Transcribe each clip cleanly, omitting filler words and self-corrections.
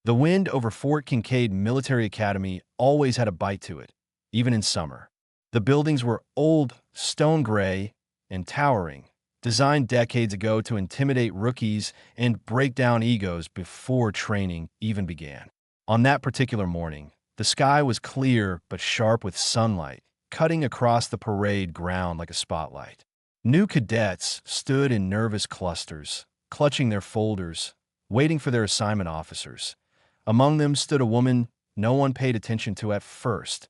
The wind over Fort Kincaid Military Academy always had a bite to it, even in summer. The buildings were old, stone gray, and towering, designed decades ago to intimidate rookies and break down egos before training even began. On that particular morning, the sky was clear but sharp with sunlight, cutting across the parade ground like a spotlight. New cadets stood in nervous clusters, clutching their folders, waiting for their assignment officers. Among them stood a woman no one paid attention to at first.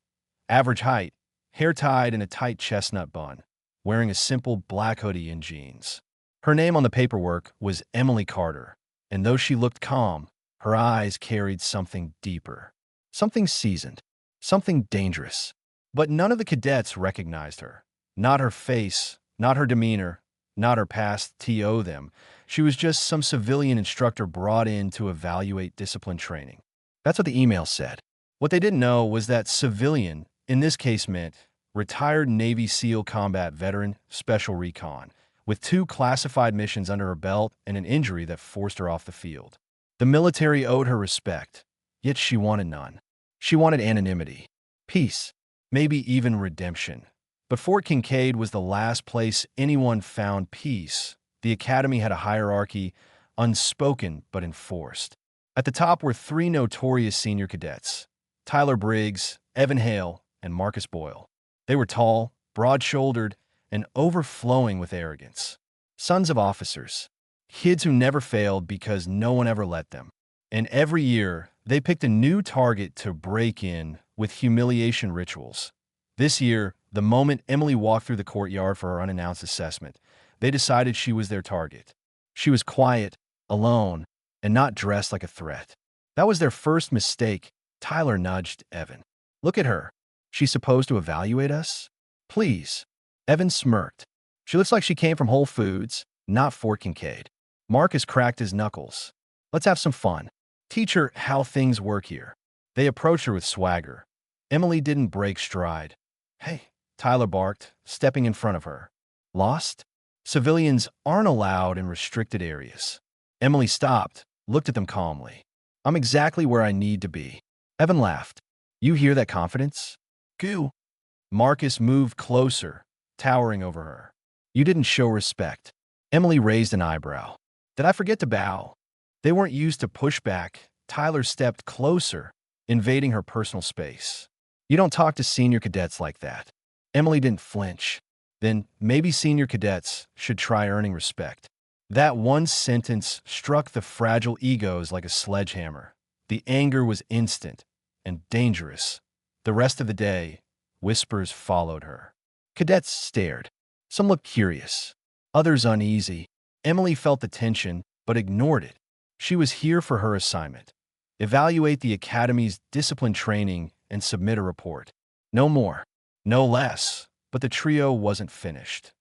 Average height, hair tied in a tight chestnut bun, wearing a simple black hoodie and jeans. Her name on the paperwork was Emily Carter, and though she looked calm, her eyes carried something deeper, something seasoned, something dangerous. But none of the cadets recognized her. Not her face, not her demeanor, not her past to them. She was just some civilian instructor brought in to evaluate discipline training. That's what the email said. What they didn't know was that civilian, in this case, meant retired Navy SEAL combat veteran, special recon, with 2 classified missions under her belt and an injury that forced her off the field. The military owed her respect, yet she wanted none. She wanted anonymity, peace, maybe even redemption. But Fort Kincaid was the last place anyone found peace. The academy had a hierarchy, unspoken but enforced. At the top were 3 notorious senior cadets: Tyler Briggs, Evan Hale, and Marcus Boyle. They were tall, broad-shouldered, and overflowing with arrogance. Sons of officers, kids who never failed because no one ever let them. And every year, they picked a new target to break in with humiliation rituals. This year, the moment Emily walked through the courtyard for her unannounced assessment, they decided she was their target. She was quiet, alone, and not dressed like a threat. That was their first mistake. Tyler nudged Evan. "Look at her. She's supposed to evaluate us? Please." Evan smirked. "She looks like she came from Whole Foods, not Fort Kincaid." Marcus cracked his knuckles. "Let's have some fun. Teach her how things work here." They approached her with swagger. Emily didn't break stride. "Hey," Tyler barked, stepping in front of her. "Lost? Civilians aren't allowed in restricted areas." Emily stopped, looked at them calmly. "I'm exactly where I need to be." Evan laughed. "You hear that confidence? Goo." Marcus moved closer, towering over her. "You didn't show respect." Emily raised an eyebrow. "Did I forget to bow?" They weren't used to pushback. Tyler stepped closer, invading her personal space. "You don't talk to senior cadets like that." Emily didn't flinch. Then maybe senior cadets should try earning respect. That one sentence struck the fragile egos like a sledgehammer. The anger was instant and dangerous. The rest of the day, whispers followed her. Cadets stared. Some looked curious, others uneasy. Emily felt the tension, but ignored it. She was here for her assignment: evaluate the academy's discipline training and submit a report. No more, no less. But the trio wasn't finished.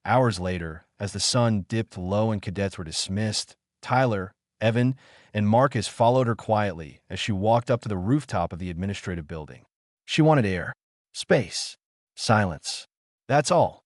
Hours later, as the sun dipped low and cadets were dismissed, Tyler, Evan, and Marcus followed her quietly as she walked up to the rooftop of the administrative building. She wanted air, space, silence. That's all.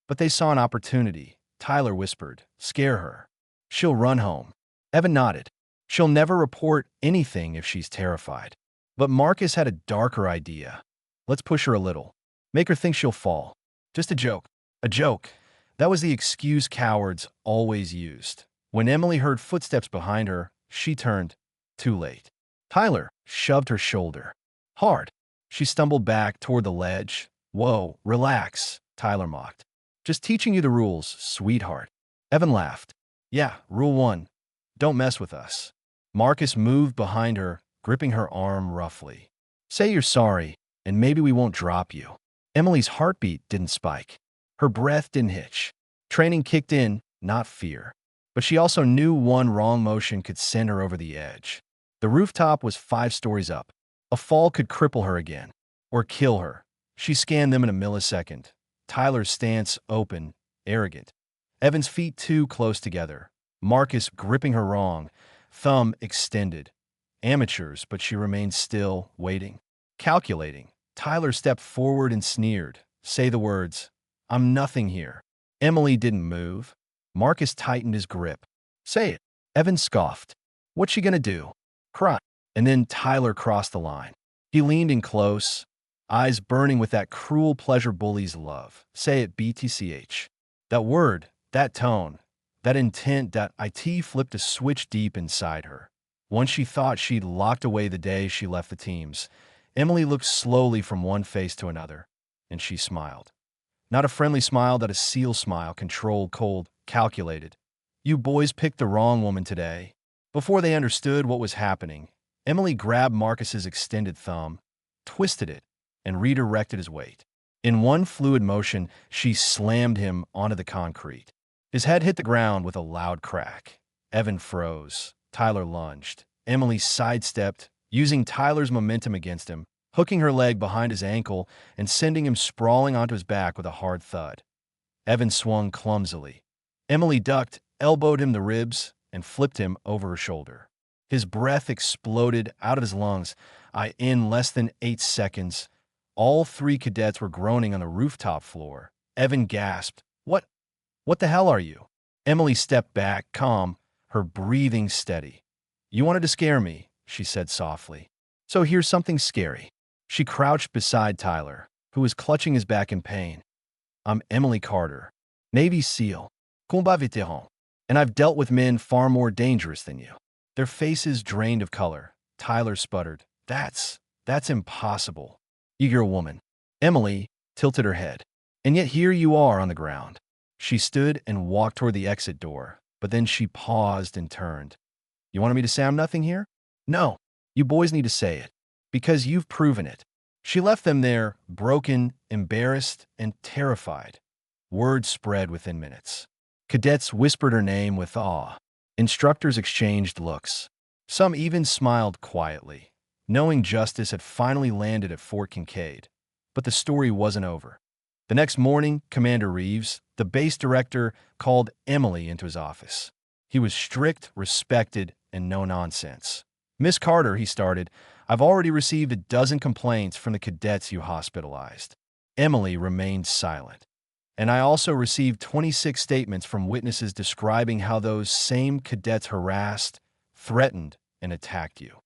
But they saw an opportunity. Tyler whispered, "Scare her. She'll run home." Evan nodded. "She'll never report anything if she's terrified." But Marcus had a darker idea. "Let's push her a little. Make her think she'll fall. Just a joke." A joke. That was the excuse cowards always used. When Emily heard footsteps behind her, she turned. Too late. Tyler shoved her shoulder. Hard. She stumbled back toward the ledge. "Whoa, relax," Tyler mocked. "Just teaching you the rules, sweetheart." Evan laughed. "Yeah, rule 1. Don't mess with us." Marcus moved behind her, gripping her arm roughly. "Say you're sorry, and maybe we won't drop you." Emily's heartbeat didn't spike. Her breath didn't hitch. Training kicked in, not fear. But she also knew one wrong motion could send her over the edge. The rooftop was 5 stories up. A fall could cripple her again, or kill her. She scanned them in a millisecond. Tyler's stance open, arrogant. Evan's feet too close together. Marcus gripping her wrong, thumb extended. Amateurs, but she remained still, waiting, calculating. Tyler stepped forward and sneered. "Say the words. I'm nothing here." Emily didn't move. Marcus tightened his grip. "Say it." Evan scoffed. "What's she gonna do? Cry?" And then Tyler crossed the line. He leaned in close, eyes burning with that cruel pleasure bullies love. Say it, BTCH. That word, that tone, that intent, that IT flipped a switch deep inside her. Once she thought she'd locked away the day she left the teams, Emily looked slowly from one face to another, and she smiled. Not a friendly smile, but a seal smile, controlled, cold, calculated. You boys picked the wrong woman today. Before they understood what was happening, Emily grabbed Marcus's extended thumb, twisted it, and redirected his weight. In one fluid motion, she slammed him onto the concrete. His head hit the ground with a loud crack. Evan froze. Tyler lunged. Emily sidestepped, using Tyler's momentum against him, hooking her leg behind his ankle and sending him sprawling onto his back with a hard thud. Evan swung clumsily. Emily ducked, elbowed him the ribs, and flipped him over her shoulder. His breath exploded out of his lungs. In less than 8 seconds, all 3 cadets were groaning on the rooftop floor. Evan gasped, What the hell are you? Emily stepped back, calm, her breathing steady. You wanted to scare me, she said softly. So here's something scary. She crouched beside Tyler, who was clutching his back in pain. I'm Emily Carter, Navy SEAL, combat vétéran, and I've dealt with men far more dangerous than you. Their faces drained of color. Tyler sputtered, That's impossible. You're a woman. Emily tilted her head. And yet here you are on the ground. She stood and walked toward the exit door, but then she paused and turned. You wanted me to say I'm nothing here? No, you boys need to say it, because you've proven it. She left them there, broken, embarrassed, and terrified. Word spread within minutes. Cadets whispered her name with awe. Instructors exchanged looks. Some even smiled quietly, knowing justice had finally landed at Fort Kincaid. But the story wasn't over. The next morning, Commander Reeves, the base director, called Emily into his office. He was strict, respected, and no nonsense. Miss Carter, he started, I've already received a dozen complaints from the cadets you hospitalized. Emily remained silent. And I also received 26 statements from witnesses describing how those same cadets harassed, threatened, and attacked you.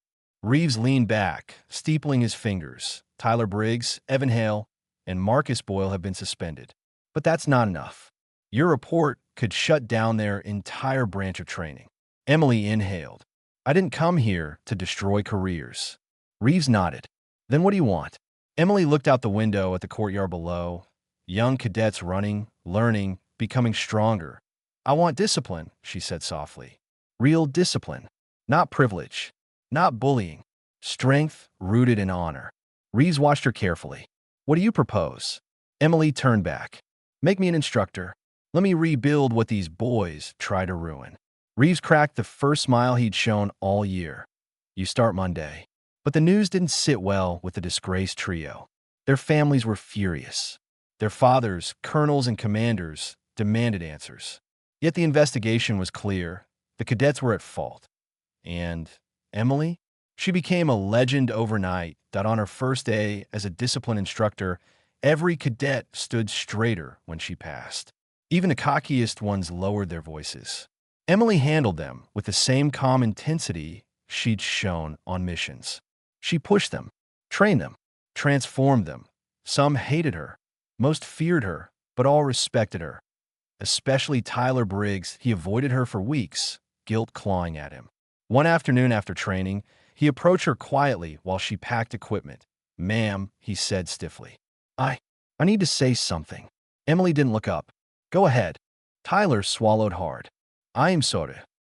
Reeves leaned back, steepling his fingers. Tyler Briggs, Evan Hale, and Marcus Boyle have been suspended. But that's not enough. Your report could shut down their entire branch of training. Emily inhaled. I didn't come here to destroy careers. Reeves nodded. Then what do you want? Emily looked out the window at the courtyard below. Young cadets running, learning, becoming stronger. I want discipline, she said softly. Real discipline. Not privilege. Not bullying. Strength rooted in honor. Reeves watched her carefully. What do you propose? Emily turned back. Make me an instructor. Let me rebuild what these boys try to ruin. Reeves cracked the first smile he'd shown all year. You start Monday. But the news didn't sit well with the disgraced trio. Their families were furious. Their fathers, colonels and commanders, demanded answers. Yet the investigation was clear. The cadets were at fault. And Emily? She became a legend overnight that on her first day as a discipline instructor, every cadet stood straighter when she passed. Even the cockiest ones lowered their voices. Emily handled them with the same calm intensity she'd shown on missions. She pushed them, trained them, transformed them. Some hated her, most feared her, but all respected her. Especially Tyler Briggs, he avoided her for weeks, guilt clawing at him. One afternoon after training, he approached her quietly while she packed equipment. Ma'am, he said stiffly. I need to say something. Emily didn't look up. Go ahead. Tyler swallowed hard. I am sorry.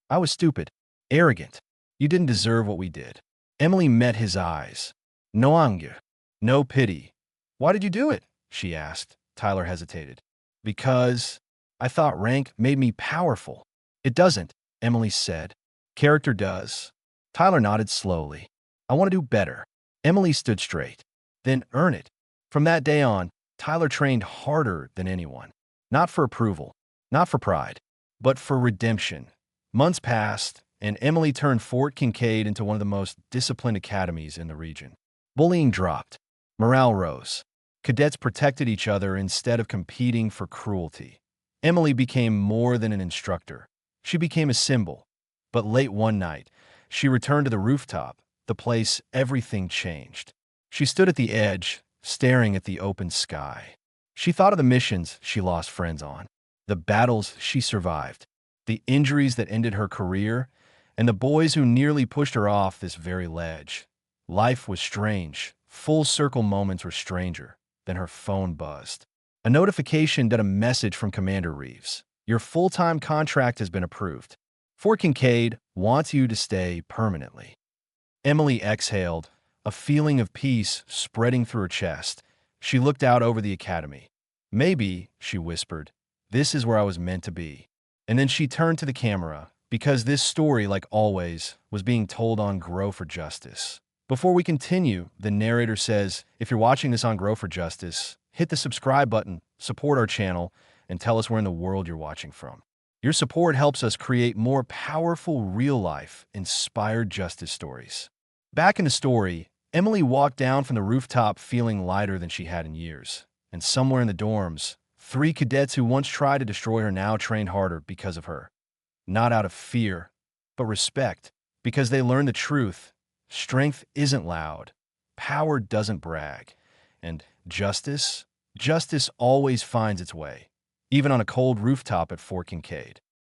I was stupid, arrogant. You didn't deserve what we did. Emily met his eyes. No anger, no pity. Why did you do it? She asked. Tyler hesitated. Because I thought rank made me powerful. It doesn't, Emily said. Character does. Tyler nodded slowly. I want to do better. Emily stood straight. Then earn it. From that day on, Tyler trained harder than anyone. Not for approval, not for pride, but for redemption. Months passed, and Emily turned Fort Kincaid into one of the most disciplined academies in the region. Bullying dropped. Morale rose. Cadets protected each other instead of competing for cruelty. Emily became more than an instructor. She became a symbol. But late one night, she returned to the rooftop, the place, everything changed. She stood at the edge, staring at the open sky. She thought of the missions she lost friends on, the battles she survived, the injuries that ended her career, and the boys who nearly pushed her off this very ledge. Life was strange. Full circle moments were stranger. Then her phone buzzed. A notification that a message from Commander Reeves. Your full-time contract has been approved. Fort Kincaid wants you to stay permanently. Emily exhaled, a feeling of peace spreading through her chest. She looked out over the academy. Maybe, she whispered, this is where I was meant to be. And then she turned to the camera, because this story, like always, was being told on Grow for Justice. Before we continue, the narrator says, if you're watching this on Grow for Justice, hit the subscribe button, support our channel, and tell us where in the world you're watching from. Your support helps us create more powerful, real-life, inspired justice stories. Back in the story, Emily walked down from the rooftop feeling lighter than she had in years. And somewhere in the dorms, 3 cadets who once tried to destroy her now trained harder because of her. Not out of fear, but respect, because they learned the truth. Strength isn't loud. Power doesn't brag. And justice always finds its way, even on a cold rooftop at Fort Kincaid.